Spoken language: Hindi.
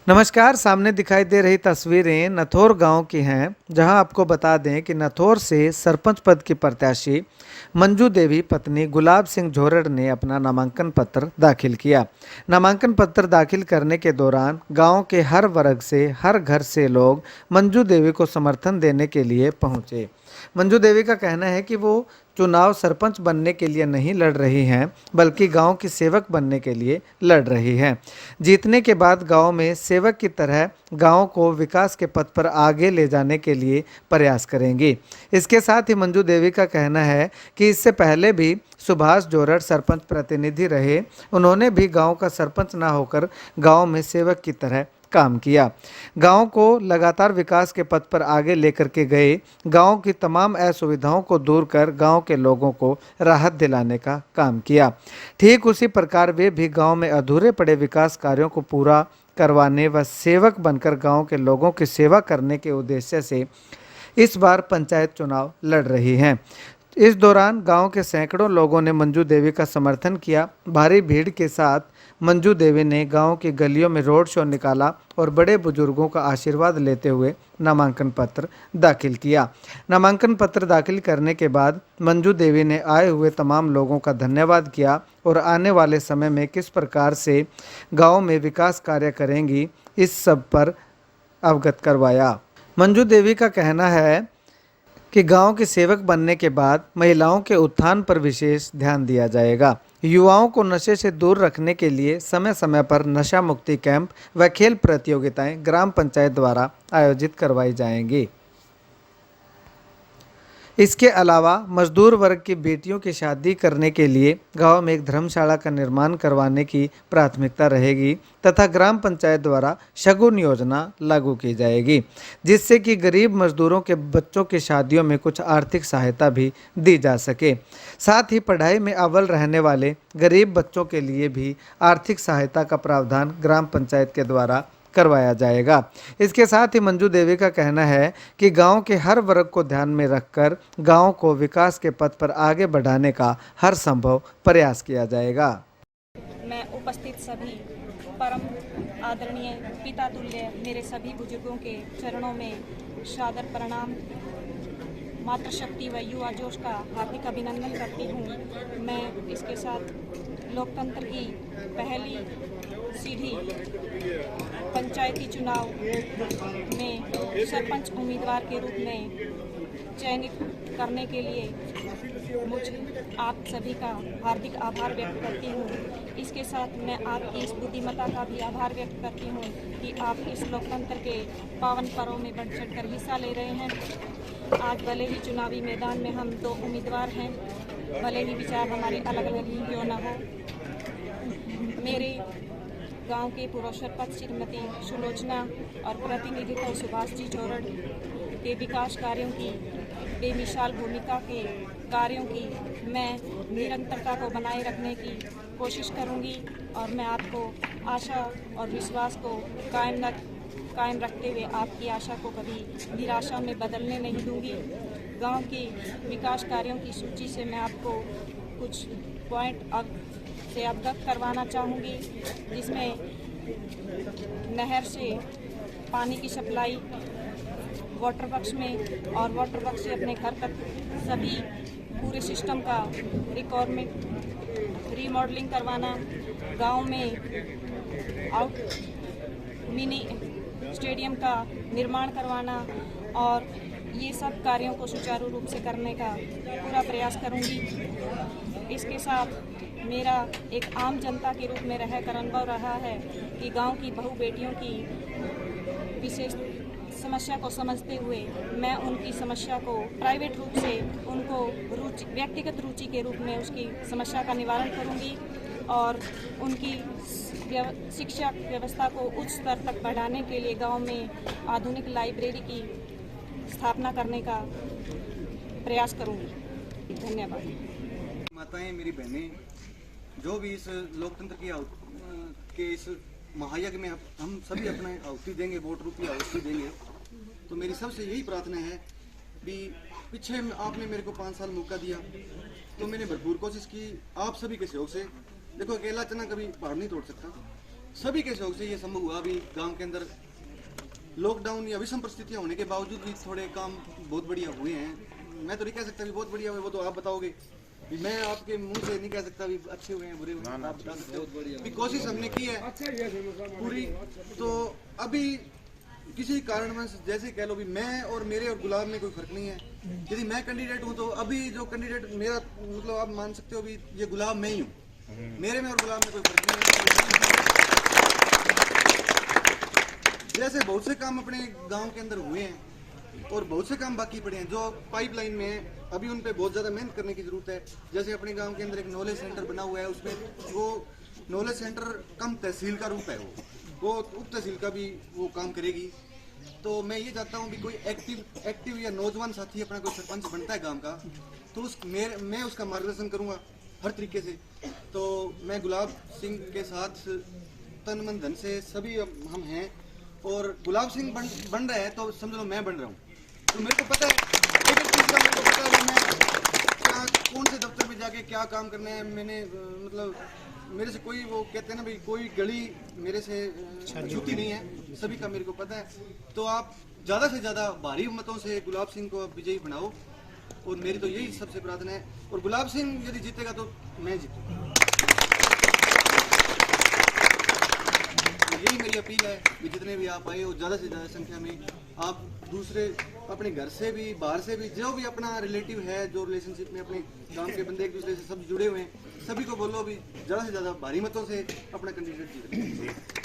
नमस्कार। सामने दिखाई दे रही तस्वीरें नथौर गांव की हैं, जहां आपको बता दें कि नथौर से सरपंच पद की प्रत्याशी मंजू देवी पत्नी गुलाब सिंह झोरड़ ने अपना नामांकन पत्र दाखिल किया। नामांकन पत्र दाखिल करने के दौरान गांव के हर वर्ग से, हर घर से लोग मंजू देवी को समर्थन देने के लिए पहुंचे। मंजू देवी का कहना है कि वो चुनाव सरपंच बनने के लिए नहीं लड़ रही हैं, बल्कि गांव की सेवक बनने के लिए लड़ रही हैं। जीतने के बाद गांव में सेवक की तरह गांव को विकास के पथ पर आगे ले जाने के लिए प्रयास करेंगी। इसके साथ ही मंजू देवी का कहना है कि इससे पहले भी सुभाष जोरड़ सरपंच प्रतिनिधि रहे। उन्होंने भी गांव का सरपंच ना होकर गांव में सेवक की तरह काम किया। गांव को लगातार विकास के पथ पर आगे लेकर के गए। गांव की तमाम असुविधाओं को दूर कर गांव के लोगों को राहत दिलाने का काम किया। ठीक उसी प्रकार वे भी गांव में अधूरे पड़े विकास कार्यों को पूरा करवाने व सेवक बनकर गांव के लोगों की सेवा करने के उद्देश्य से इस बार पंचायत चुनाव लड़ रही हैं। इस दौरान गांव के सैकड़ों लोगों ने मंजू देवी का समर्थन किया। भारी भीड़ के साथ मंजू देवी ने गांव की गलियों में रोड शो निकाला और बड़े बुजुर्गों का आशीर्वाद लेते हुए नामांकन पत्र दाखिल किया। नामांकन पत्र दाखिल करने के बाद मंजू देवी ने आए हुए तमाम लोगों का धन्यवाद किया और आने वाले समय में किस प्रकार से गांव में विकास कार्य करेंगी, इस सब पर अवगत करवाया। मंजू देवी का कहना है कि गांव के सेवक बनने के बाद महिलाओं के उत्थान पर विशेष ध्यान दिया जाएगा। युवाओं को नशे से दूर रखने के लिए समय समय पर नशा मुक्ति कैंप व खेल प्रतियोगिताएं ग्राम पंचायत द्वारा आयोजित करवाई जाएंगी। इसके अलावा मजदूर वर्ग की बेटियों की शादी करने के लिए गांव में एक धर्मशाला का निर्माण करवाने की प्राथमिकता रहेगी तथा ग्राम पंचायत द्वारा शगुन योजना लागू की जाएगी, जिससे कि गरीब मजदूरों के बच्चों की शादियों में कुछ आर्थिक सहायता भी दी जा सके। साथ ही पढ़ाई में अव्वल रहने वाले गरीब बच्चों के लिए भी आर्थिक सहायता का प्रावधान ग्राम पंचायत के द्वारा करवाया जाएगा। इसके साथ ही मंजू देवी का कहना है कि गांव के हर वर्ग को ध्यान में रखकर गांव को विकास के पथ पर आगे बढ़ाने का हर संभव प्रयास किया जाएगा। मैं उपस्थित सभी परम आदरणीय पिता तुल्य मेरे सभी बुजुर्गों के चरणों में सादर प्रणाम, मातृशक्ति व युवा जोश का हार्दिक अभिनंदन करती हूँ। मैं इसके साथ लोकतंत्र की पहली सीढ़ी पंचायती चुनाव में सरपंच उम्मीदवार के रूप में चयनित करने के लिए मुझे आप सभी का हार्दिक आभार व्यक्त करती हूँ। इसके साथ मैं आपकी इस बुद्धिमत्ता का भी आभार व्यक्त करती हूँ कि आप इस लोकतंत्र के पावन पर्व में बढ़ चढ़ कर हिस्सा ले रहे हैं। आज भले ही चुनावी मैदान में हम दो उम्मीदवार हैं, भले ही विचार हमारे अलग अलग ही क्यों न हो। मेरे गांव के पूर्व सरपंच श्रीमती सुलोचना और प्रतिनिधित्व सुभाष जी जोरड़ के विकास कार्यों की, बेमिसाल भूमिका के कार्यों की मैं निरंतरता को बनाए रखने की कोशिश करूंगी और मैं आपको आशा और विश्वास को कायम रखते हुए आपकी आशा को कभी निराशा में बदलने नहीं दूंगी। गांव के विकास कार्यों की सूची से मैं आपको कुछ पॉइंट से अवगत करवाना चाहूँगी, जिसमें नहर से पानी की सप्लाई, वाटर वर्क्स में और वाटर वर्क्स से अपने घर तक सभी पूरे सिस्टम का रीमॉडलिंग करवाना, गांव में मिनी स्टेडियम का निर्माण करवाना और ये सब कार्यों को सुचारू रूप से करने का पूरा प्रयास करूंगी। इसके साथ मेरा एक आम जनता के रूप में रहकर अनुभव रहा है कि गांव की बहू बेटियों की विशेष समस्या को समझते हुए मैं उनकी समस्या को प्राइवेट रूप से उनको व्यक्तिगत रुचि के रूप में उसकी समस्या का निवारण करूंगी और उनकी शिक्षा व्यवस्था को उच्च स्तर तक बढ़ाने के लिए गांव में आधुनिक लाइब्रेरी की स्थापना करने का प्रयास करूंगी। धन्यवाद। माताएं, मेरी बहनें, जो भी इस लोकतंत्र की के इस महायज्ञ में हम सभी अपना आहुति देंगे, वोट रूपी आहुति देंगे, तो मेरी सबसे यही प्रार्थना है कि पीछे आपने मेरे को 5 साल मौका दिया तो मैंने भरपूर कोशिश की आप सभी के सहयोग से। देखो, अकेला चना कभी पहाड़ नहीं तोड़ सकता, सभी के सहयोग से ये संभव हुआ। अभी गांव के अंदर लॉकडाउन या विषम परिस्थितियां होने के बावजूद भी थोड़े काम बहुत बढ़िया हुए हैं। मैं तो नहीं कह सकता भी बहुत बढ़िया हुए, वो तो आप बताओगे। भी मैं आपके मुंह से नहीं कह सकता भी अच्छे हुए हैं बुरे हुए हैं, आप बता सकते हो। भी कोशिश हमने की है पूरी। तो अभी किसी कारणवश जैसे कह लो भी मैं और मेरे और गुलाब में कोई फर्क नहीं है। यदि मैं कैंडिडेट हूँ तो अभी जो कैंडिडेट मेरा मतलब आप मान सकते हो भी ये गुलाब मैं ही हूँ। मेरे में और गुलाब में कोई फर्क नहीं है। जैसे बहुत से काम अपने गांव के अंदर हुए हैं और बहुत से काम बाकी पड़े हैं जो पाइपलाइन में है, अभी उन पे बहुत ज़्यादा मेहनत करने की ज़रूरत है। जैसे अपने गांव के अंदर एक नॉलेज सेंटर बना हुआ है, उसमें वो नॉलेज सेंटर कम तहसील का रूप है, वो उप तहसील का भी वो काम करेगी। तो मैं ये चाहता हूँ कि कोई एक्टिव या नौजवान साथी अपना कोई सरपंच बनता है गांव का, तो मैं उसका मार्गदर्शन करूँगा हर तरीके से। तो मैं गुलाब सिंह के साथ तन मन धन से सभी हम हैं और गुलाब सिंह बन रहा है तो समझ लो मैं बन रहा हूँ। तो मेरे को पता है एक एक चीज़ का, मेरे को पता है कि मैं क्या कौन से दफ्तर में जाके क्या काम करना है। मैंने मतलब मेरे से कोई वो कहते हैं ना भाई कोई गली मेरे से छूती नहीं है, सभी का मेरे को पता है। तो आप ज़्यादा से ज़्यादा भारी मतों से गुलाब सिंह को विजयी बनाओ और मेरी तो यही सबसे प्रार्थना है। और गुलाब सिंह यदि जीतेगा तो मैं जीतूँगा, यही मेरी अपील है कि जितने भी आप आए हो ज़्यादा से ज़्यादा संख्या में आप दूसरे अपने घर से भी बाहर से भी जो भी अपना रिलेटिव है, जो रिलेशनशिप में अपने गांव के बंदे एक दूसरे से सब जुड़े हुए हैं, सभी को बोलो भी ज़्यादा से ज़्यादा भारी मतों से अपना कैंडिडेट जीत।